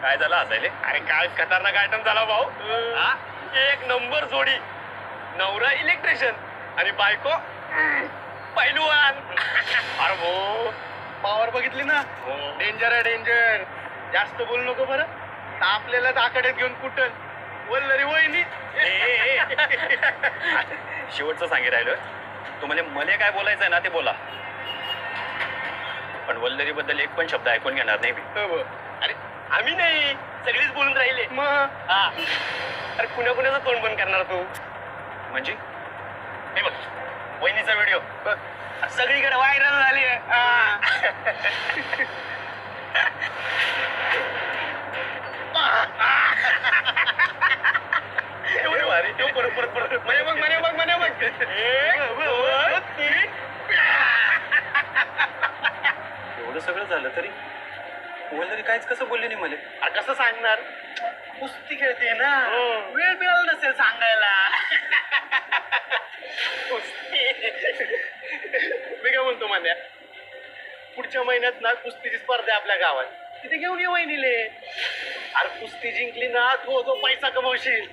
काय झालं हसायले? अरे काय खतरनाक आयटम झाला भाऊ. हा, एक नंबर जोडी. नवरा इलेक्ट्रिशियन आणि बायको पैलवान. अरे भाऊ पावर बघितली ना. डेंजर आहे डेंजर. जास्त बोलू नको बरं. आपल्याला आकड्यात घेऊन कुठं वल्लरी वहिनी. शेवटचं सांगी राहिलं तुम्हाला मले काय बोलायचंय ना ते बोला, पण वल्लरी बद्दल एक पण शब्द ऐकून घेणार नाही मी. अरे आम्ही नाही, सगळीच बोलून राहिले. मग हा, अरे कुणा कुणाचं तोंड बंद करणार तू? म्हणजे हे बघ वहिनीचा व्हिडिओ बघ, सगळीकडे व्हायरल झाली आहे. एवढी भारी. परत परत परत म्हणे बघ म्हणे बघ म्हणे बघ. 1 2 3. एवढं सगळं झालं तरी वल्लरी काहीच कसं बोलली नाही मला. अरे कसं सांगणार, कुस्ती खेळते ना, वेळ मिळाला नसेल सांगायला. कुस्ती. मी काय म्हणतो मान्या, पुढच्या महिन्यात ना कुस्तीची स्पर्धा आहे आपल्या गावात, तिथे घेऊन ये वहिनीले. अरे कुस्ती जिंकली ना तू जो पैसा कमवशील.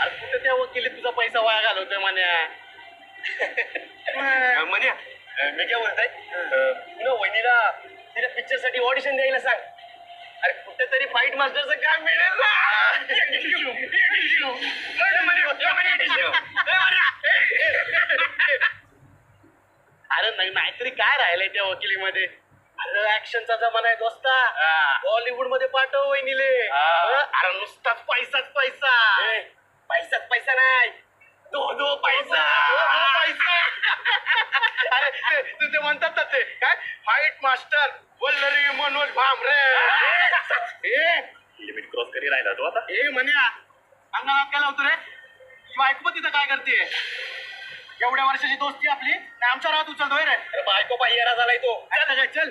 अरे कुठे त्या वकिली तुझा पैसा वाया घालवतोय मान्या. मान्या मी काय म्हणताय, तुला वहिनीला तिला पिक्चर साठी ऑडिशन द्यायला सांग. अरे कुठेतरी फाईट मास्टरचं काम मिळेल ना. अरे नाहीतरी काय राहिलंय त्या वकिलीमध्ये. अरे ऍक्शनचा जमाना आहे दोस्ता. बॉलिवूड मध्ये पाठव वहिनीले. अरे नुसताच पैसाच पैसा. पैसाच पैसा नाही, दो पैसा. अरे ते म्हणतात ना ते काय, fight master Vallari Manoj Bhambare. Limit cross करी राहिला तो आता. ए म्हण्या, अंगाला काय लावतो रे? बायको तिथं काय करते? एवढ्या वर्षाची दोस्ती आपली, नाही आमच्या राहत उचलतोय रे. बायको पाहिजे झालाय तो. चल